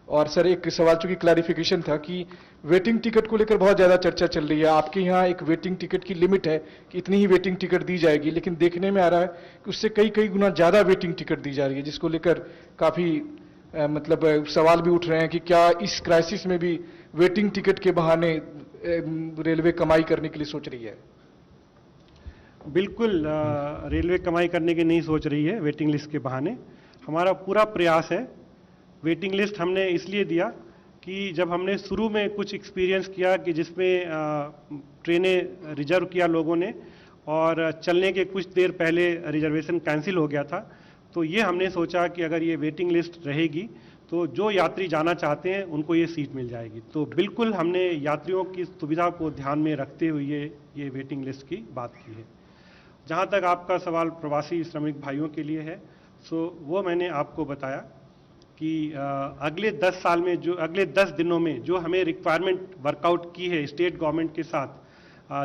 और सर, एक सवाल चूंकि क्लैरिफिकेशन था कि वेटिंग टिकट को लेकर बहुत ज्यादा चर्चा चल रही है। आपके यहाँ एक वेटिंग टिकट की लिमिट है कि इतनी ही वेटिंग टिकट दी जाएगी, लेकिन देखने में आ रहा है कि उससे कई गुना ज्यादा वेटिंग टिकट दी जा रही है, जिसको लेकर काफी मतलब सवाल भी उठ रहे हैं कि क्या इस क्राइसिस में भी वेटिंग टिकट के बहाने रेलवे कमाई करने के लिए सोच रही है? बिल्कुल, रेलवे कमाई करने की नहीं सोच रही है वेटिंग लिस्ट के बहाने। हमारा पूरा प्रयास है। वेटिंग लिस्ट हमने इसलिए दिया कि जब हमने शुरू में कुछ एक्सपीरियंस किया कि जिसमें ट्रेनें रिजर्व किया लोगों ने और चलने के कुछ देर पहले रिजर्वेशन कैंसिल हो गया था, तो ये हमने सोचा कि अगर ये वेटिंग लिस्ट रहेगी तो जो यात्री जाना चाहते हैं उनको ये सीट मिल जाएगी। तो बिल्कुल हमने यात्रियों की सुविधा को ध्यान में रखते हुए ये वेटिंग लिस्ट की बात की है। जहाँ तक आपका सवाल प्रवासी श्रमिक भाइयों के लिए है, सो वो मैंने आपको बताया कि अगले 10 साल में अगले 10 दिनों में जो हमें रिक्वायरमेंट वर्कआउट की है स्टेट गवर्नमेंट के साथ,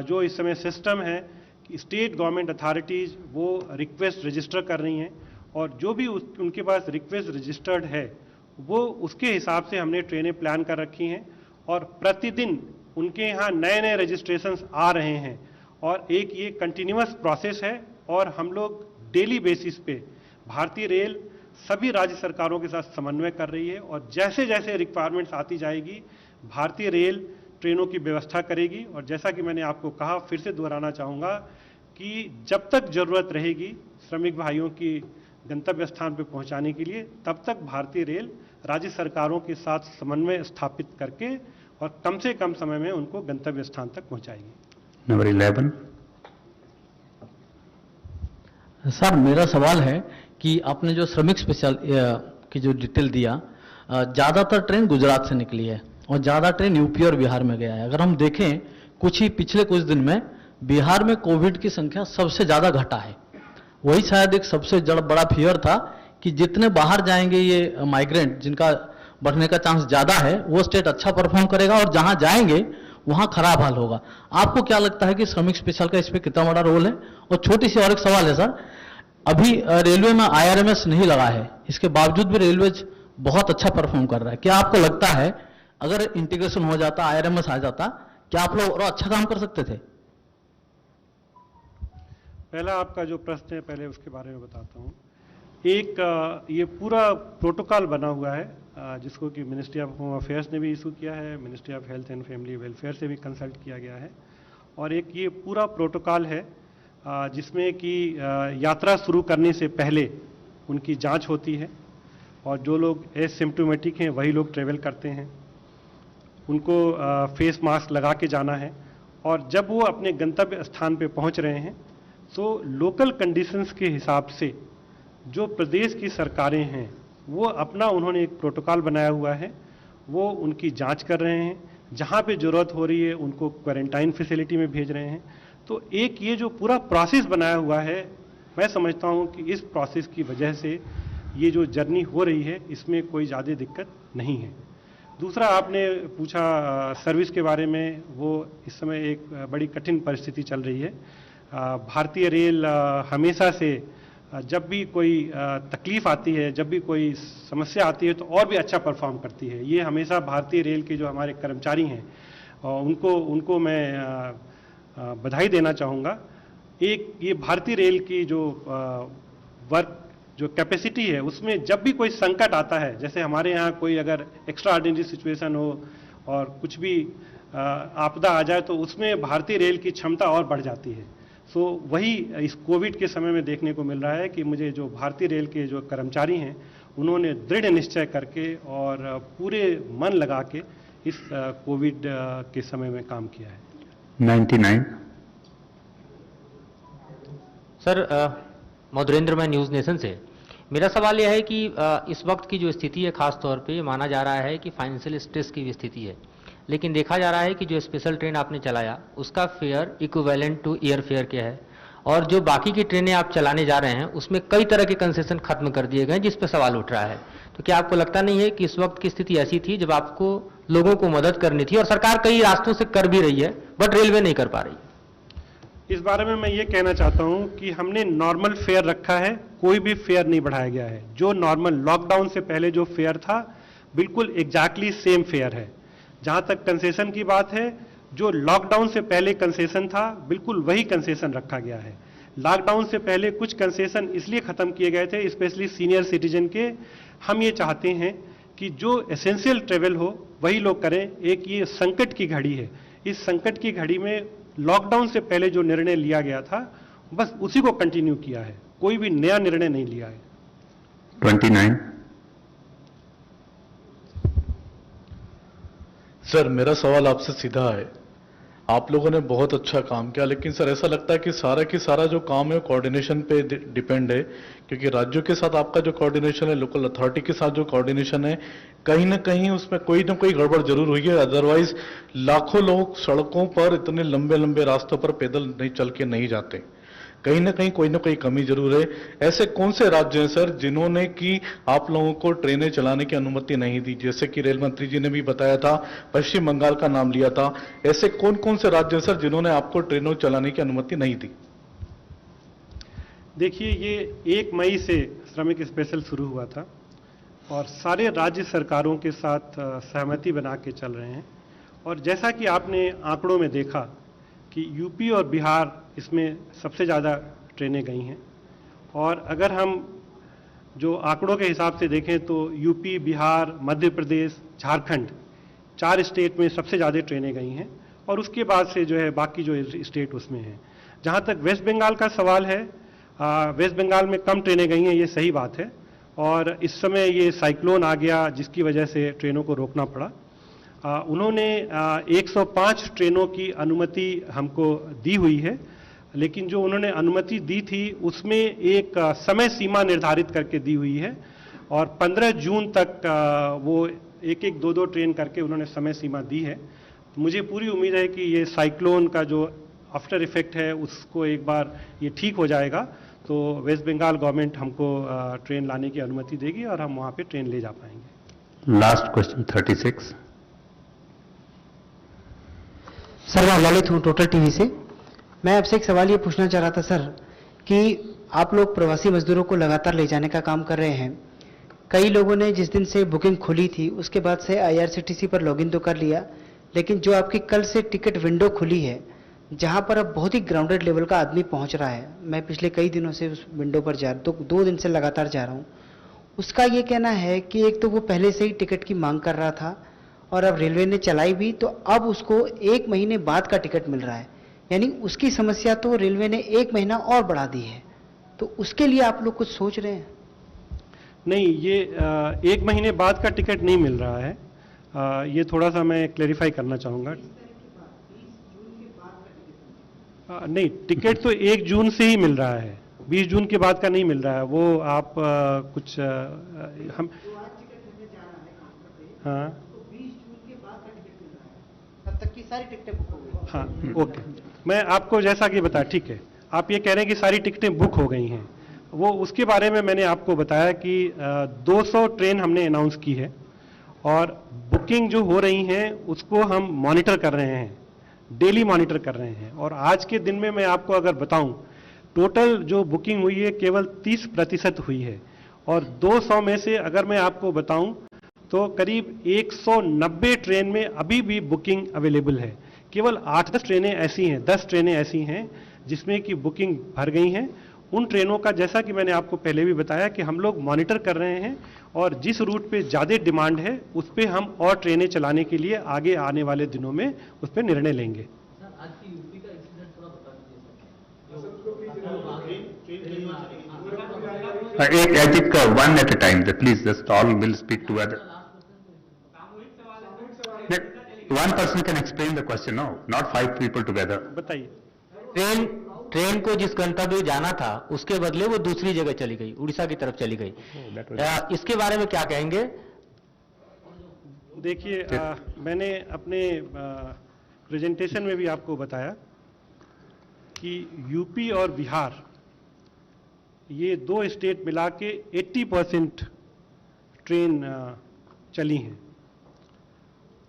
जो इस समय सिस्टम है कि स्टेट गवर्नमेंट अथॉरिटीज़ वो रिक्वेस्ट रजिस्टर कर रही हैं, और जो भी उनके पास रिक्वेस्ट रजिस्टर्ड है वो उसके हिसाब से हमने ट्रेनें प्लान कर रखी हैं, और प्रतिदिन उनके यहाँ नए रजिस्ट्रेशंस आ रहे हैं, और एक ये कंटिन्यूअस प्रोसेस है और हम लोग डेली बेसिस पे भारतीय रेल सभी राज्य सरकारों के साथ समन्वय कर रही है और जैसे जैसे रिक्वायरमेंट्स आती जाएगी भारतीय रेल ट्रेनों की व्यवस्था करेगी। और जैसा कि मैंने आपको कहा, फिर से दोहराना चाहूँगा कि जब तक जरूरत रहेगी श्रमिक भाइयों की गंतव्य स्थान पर पहुंचाने के लिए, तब तक भारतीय रेल राज्य सरकारों के साथ समन्वय स्थापित करके और कम से कम समय में उनको गंतव्य स्थान तक पहुंचाएगी। नंबर 11। सर, मेरा सवाल है कि आपने जो श्रमिक स्पेशल की जो डिटेल दिया, ज़्यादातर ट्रेन गुजरात से निकली है और ज़्यादा ट्रेन यूपी और बिहार में गया है। अगर हम देखें पिछले कुछ दिन में बिहार में कोविड की संख्या सबसे ज़्यादा घटा है। वही शायद एक सबसे बड़ा फियर था कि जितने बाहर जाएंगे ये माइग्रेंट, जिनका बढ़ने का चांस ज़्यादा है, वो स्टेट अच्छा परफॉर्म करेगा और जहाँ जाएंगे वहाँ खराब हाल होगा। आपको क्या लगता है कि श्रमिक स्पेशल का इस पर कितना बड़ा रोल है? और छोटी सी और एक सवाल है सर, अभी रेलवे में IRMS नहीं लगा है, इसके बावजूद भी रेलवेज बहुत अच्छा परफॉर्म कर रहा है। क्या आपको लगता है अगर इंटीग्रेशन हो जाता, IRMS आ जाता, क्या आप लोग और अच्छा काम कर सकते थे? पहला आपका जो प्रश्न है, पहले उसके बारे में बताता हूँ। एक ये पूरा प्रोटोकॉल बना हुआ है जिसको कि मिनिस्ट्री ऑफ होम अफेयर्स ने भी इशू किया है, ministry of health and family welfare से भी कंसल्ट किया गया है। और एक ये पूरा प्रोटोकॉल है जिसमें कि यात्रा शुरू करने से पहले उनकी जांच होती है और जो लोग एसिम्प्टोमेटिक हैं वही लोग ट्रेवल करते हैं। उनको फेस मास्क लगा के जाना है और जब वो अपने गंतव्य स्थान पे पहुंच रहे हैं तो लोकल कंडीशंस के हिसाब से जो प्रदेश की सरकारें हैं वो अपना उन्होंने एक प्रोटोकॉल बनाया हुआ है, वो उनकी जांच कर रहे हैं। जहाँ पे ज़रूरत हो रही है उनको क्वारंटाइन फैसिलिटी में भेज रहे हैं। तो एक ये जो पूरा प्रोसेस बनाया हुआ है, मैं समझता हूँ कि इस प्रोसेस की वजह से ये जो जर्नी हो रही है इसमें कोई ज़्यादा दिक्कत नहीं है। दूसरा आपने पूछा सर्विस के बारे में, वो इस समय एक बड़ी कठिन परिस्थिति चल रही है। भारतीय रेल हमेशा से जब भी कोई तकलीफ आती है, जब भी कोई समस्या आती है तो और भी अच्छा परफॉर्म करती है। ये हमेशा भारतीय रेल के जो हमारे कर्मचारी हैं उनको मैं बधाई देना चाहूँगा। एक ये भारतीय रेल की जो वर्क जो कैपेसिटी है उसमें जब भी कोई संकट आता है, जैसे हमारे यहाँ कोई अगर एक्स्ट्रा ऑर्डिनरी सिचुएशन हो और कुछ भी आपदा आ जाए तो उसमें भारतीय रेल की क्षमता और बढ़ जाती है। सो वही इस कोविड के समय में देखने को मिल रहा है कि मुझे जो भारतीय रेल के जो कर्मचारी हैं उन्होंने दृढ़ निश्चय करके और पूरे मन लगा के इस कोविड के समय में काम किया है। 99। सर, मधुरेंद्र, मैं न्यूज़ नेशन से। मेरा सवाल यह है कि इस वक्त की जो स्थिति है, खास तौर पे माना जा रहा है कि फाइनेंशियल स्ट्रेस की भी स्थिति है, लेकिन देखा जा रहा है कि जो स्पेशल ट्रेन आपने चलाया उसका fare equivalent to air fare क्या है, और जो बाकी की ट्रेनें आप चलाने जा रहे हैं उसमें कई तरह के कंसेशन खत्म कर दिए गए जिस पर सवाल उठ रहा है। तो क्या आपको लगता नहीं है कि इस वक्त की स्थिति ऐसी थी जब आपको लोगों को मदद करनी थी, और सरकार कई रास्तों से कर भी रही है बट रेलवे नहीं कर पा रही? इस बारे में मैं ये कहना चाहता हूँ कि हमने नॉर्मल फेयर रखा है, कोई भी फेयर नहीं बढ़ाया गया है। जो नॉर्मल लॉकडाउन से पहले जो फेयर था बिल्कुल एग्जैक्टली सेम फेयर है। जहाँ तक कंसेशन की बात है, जो लॉकडाउन से पहले कंसेशन था बिल्कुल वही कंसेशन रखा गया है। लॉकडाउन से पहले कुछ कंसेशन इसलिए खत्म किए गए थे, स्पेशली सीनियर सिटीजन के। हम ये चाहते हैं कि जो एसेंशियल ट्रेवल हो वही लोग करें। एक ये संकट की घड़ी है, इस संकट की घड़ी में लॉकडाउन से पहले जो निर्णय लिया गया था बस उसी को कंटिन्यू किया है, कोई भी नया निर्णय नहीं लिया है। 29। सर, मेरा सवाल आपसे सीधा है। आप लोगों ने बहुत अच्छा काम किया, लेकिन सर ऐसा लगता है कि सारा की सारा जो काम है कोऑर्डिनेशन पे डिपेंड है, क्योंकि राज्यों के साथ आपका जो कोऑर्डिनेशन है, लोकल अथॉरिटी के साथ जो कोऑर्डिनेशन है, कहीं ना कहीं उसमें कोई ना कोई गड़बड़ जरूर हुई है। अदरवाइज लाखों लोग सड़कों पर इतने लंबे लंबे रास्तों पर पैदल नहीं चल के नहीं जाते। कहीं ना कहीं कोई ना कोई कमी जरूर है। ऐसे कौन से राज्य हैं सर जिन्होंने कि आप लोगों को ट्रेनें चलाने की अनुमति नहीं दी? जैसे कि रेल मंत्री जी ने भी बताया था, पश्चिम बंगाल का नाम लिया था। ऐसे कौन कौन से राज्य हैं सर जिन्होंने आपको ट्रेनों चलाने की अनुमति नहीं दी? देखिए, ये 1 मई से श्रमिक स्पेशल शुरू हुआ था और सारे राज्य सरकारों के साथ सहमति बना के चल रहे हैं। और जैसा कि आपने आंकड़ों में देखा कि यूपी और बिहार इसमें सबसे ज़्यादा ट्रेनें गई हैं। और अगर हम जो आंकड़ों के हिसाब से देखें तो यूपी, बिहार, मध्य प्रदेश, झारखंड 4 स्टेट में सबसे ज़्यादा ट्रेनें गई हैं और उसके बाद से जो है बाकी जो स्टेट उसमें हैं। जहाँ तक वेस्ट बंगाल का सवाल है, वेस्ट बंगाल में कम ट्रेनें गई हैं, ये सही बात है। और इस समय ये साइक्लोन आ गया जिसकी वजह से ट्रेनों को रोकना पड़ा। उन्होंने 105 ट्रेनों की अनुमति हमको दी हुई है, लेकिन जो उन्होंने अनुमति दी थी उसमें एक समय सीमा निर्धारित करके दी हुई है और 15 जून तक वो एक 2 ट्रेन करके उन्होंने समय सीमा दी है। मुझे पूरी उम्मीद है कि ये साइक्लोन का जो आफ्टर इफेक्ट है उसको एक बार ये ठीक हो जाएगा तो वेस्ट बंगाल गवर्नमेंट हमको ट्रेन लाने की अनुमति देगी और हम वहाँ पे ट्रेन ले जा पाएंगे। Last question 36। सर मैं ललित हूँ टोटल टीवी से। मैं आपसे एक सवाल ये पूछना चाह रहा था सर कि आप लोग प्रवासी मजदूरों को लगातार ले जाने का काम कर रहे हैं। कई लोगों ने जिस दिन से बुकिंग खुली थी उसके बाद से IRCTC पर लॉगिन तो कर लिया, लेकिन जो आपकी कल से टिकट विंडो खुली है जहां पर अब बहुत ही ग्राउंडेड लेवल का आदमी पहुंच रहा है, मैं पिछले कई दिनों से उस विंडो पर जा रहा हूँ, 2 दिन से लगातार जा रहा हूँ। उसका ये कहना है कि एक तो वो पहले से ही टिकट की मांग कर रहा था और अब रेलवे ने चलाई भी तो अब उसको 1 महीने बाद का टिकट मिल रहा है, यानी उसकी समस्या तो रेलवे ने 1 महीना और बढ़ा दी है। तो उसके लिए आप लोग कुछ सोच रहे हैं? नहीं, ये 1 महीने बाद का टिकट नहीं मिल रहा है। ये थोड़ा सा मैं क्लेरिफाई करना चाहूँगा। नहीं, टिकट तो 1 जून से ही मिल रहा है, 20 जून के बाद का नहीं मिल रहा है। वो आप कुछ हम हाँ तब तक की सारी टिकटें बुक हो गई। हाँ, ओके। मैं आपको जैसा कि बताया, ठीक है, आप ये कह रहे हैं कि सारी टिकटें बुक हो गई हैं। वो उसके बारे में मैंने आपको बताया कि 200 ट्रेन हमने अनाउंस की है और बुकिंग जो हो रही हैं उसको हम मॉनिटर कर रहे हैं, डेली मॉनिटर कर रहे हैं। और आज के दिन में मैं आपको अगर बताऊं, टोटल जो बुकिंग हुई है केवल 30% हुई है और 200 में से अगर मैं आपको बताऊं तो करीब 190 ट्रेन में अभी भी बुकिंग अवेलेबल है। केवल 8-10 ट्रेनें ऐसी हैं, 10 ट्रेनें ऐसी हैं जिसमें कि बुकिंग भर गई हैं। उन ट्रेनों का, जैसा कि मैंने आपको पहले भी बताया, कि हम लोग मॉनिटर कर रहे हैं और जिस रूट पे ज़्यादा डिमांड है उस पे हम और ट्रेनें चलाने के लिए आगे आने वाले दिनों में उस पर निर्णय लेंगे। I think one at a time. Please, just all will speak together. One person can explain the question, no, not 5 people together. बताइए। ट्रेन को जिस गंतव्य जाना था उसके बदले वो दूसरी जगह चली गई, उड़ीसा की तरफ चली गई। इसके बारे में क्या कहेंगे? देखिए, मैंने अपने प्रेजेंटेशन में भी आपको बताया कि यूपी और बिहार ये 2 स्टेट मिला के 80% ट्रेन चली हैं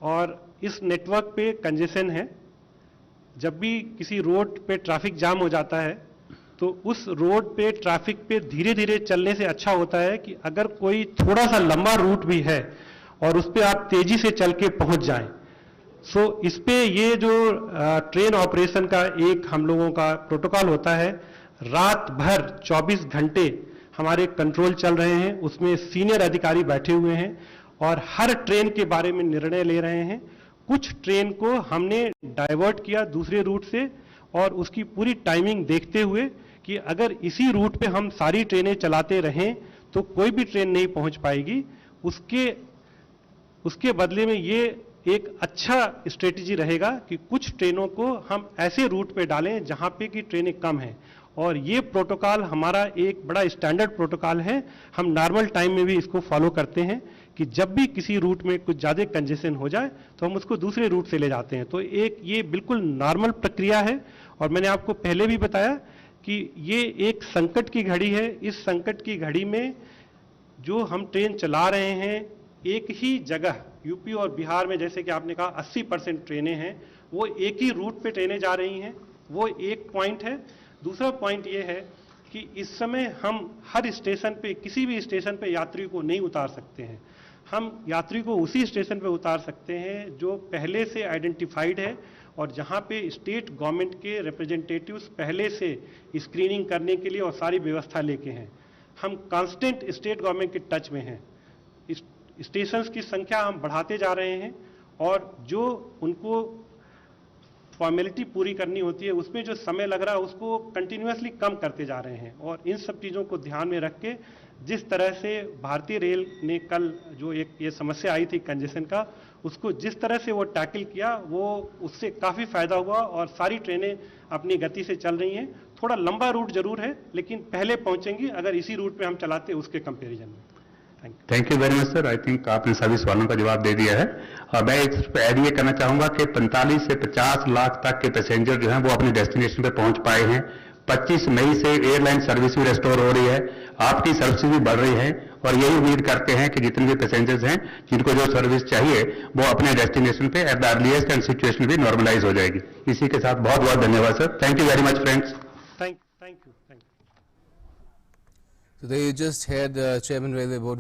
और इस नेटवर्क पे कंजेशन है। जब भी किसी रोड पे ट्रैफिक जाम हो जाता है तो उस रोड पे ट्रैफिक पे धीरे धीरे चलने से अच्छा होता है कि अगर कोई थोड़ा सा लंबा रूट भी है और उस पे आप तेजी से चल के पहुंच जाएं। सो इस पे ये जो ट्रेन ऑपरेशन का एक हम लोगों का प्रोटोकॉल होता है, रात भर 24 घंटे हमारे कंट्रोल चल रहे हैं, उसमें सीनियर अधिकारी बैठे हुए हैं और हर ट्रेन के बारे में निर्णय ले रहे हैं। कुछ ट्रेन को हमने डाइवर्ट किया दूसरे रूट से और उसकी पूरी टाइमिंग देखते हुए कि अगर इसी रूट पे हम सारी ट्रेनें चलाते रहें तो कोई भी ट्रेन नहीं पहुंच पाएगी। उसके बदले में ये एक अच्छा स्ट्रेटजी रहेगा कि कुछ ट्रेनों को हम ऐसे रूट पे डालें जहां पे कि ट्रेनें कम हैं और ये प्रोटोकॉल हमारा एक बड़ा स्टैंडर्ड प्रोटोकॉल है। हम नॉर्मल टाइम में भी इसको फॉलो करते हैं कि जब भी किसी रूट में कुछ ज़्यादा कंजेशन हो जाए तो हम उसको दूसरे रूट से ले जाते हैं। तो एक ये बिल्कुल नॉर्मल प्रक्रिया है और मैंने आपको पहले भी बताया कि ये एक संकट की घड़ी है। इस संकट की घड़ी में जो हम ट्रेन चला रहे हैं, एक ही जगह यूपी और बिहार में, जैसे कि आपने कहा 80% ट्रेनें हैं, वो एक ही रूट पे ट्रेनें जा रही हैं, वो एक पॉइंट है। दूसरा पॉइंट ये है कि इस समय हम हर स्टेशन पे, किसी भी स्टेशन पे यात्री को नहीं उतार सकते हैं। हम यात्री को उसी स्टेशन पे उतार सकते हैं जो पहले से आइडेंटिफाइड है और जहां पे स्टेट गवर्नमेंट के रिप्रेजेंटेटिव्स पहले से स्क्रीनिंग करने के लिए और सारी व्यवस्था लेके हैं। हम कांस्टेंट स्टेट गवर्नमेंट के टच में हैं। स्टेशंस की संख्या हम बढ़ाते जा रहे हैं और जो उनको फॉर्मेलिटी पूरी करनी होती है उसमें जो समय लग रहा है उसको कंटिन्यूअसली कम करते जा रहे हैं। और इन सब चीज़ों को ध्यान में रख के जिस तरह से भारतीय रेल ने कल जो एक ये समस्या आई थी कंजेशन का, उसको जिस तरह से वो टैकल किया वो उससे काफ़ी फायदा हुआ और सारी ट्रेनें अपनी गति से चल रही हैं। थोड़ा लंबा रूट जरूर है लेकिन पहले पहुंचेंगी अगर इसी रूट पे हम चलाते उसके कंपैरिजन में। Thank you very much sir. I think आपने सभी सवालों का जवाब दे दिया है। और मैं इस पे ऐड ये करना चाहूंगा कि 45 से 50 लाख तक के पैसेंजर जो हैं वो अपने डेस्टिनेशन पे पहुंच पाए हैं। 25 मई से एयरलाइन सर्विस भी रेस्टोर हो रही है, आपकी सर्विस भी बढ़ रही है और यही उम्मीद करते हैं कि जितने भी पैसेंजर्स हैं जिनको जो सर्विस चाहिए वो अपने डेस्टिनेशन पे at the earliest and situation भी नॉर्मलाइज हो जाएगी। इसी के साथ बहुत बहुत धन्यवाद sir. Thank you very much friends. Thank you. So they just had Chairman Railway Board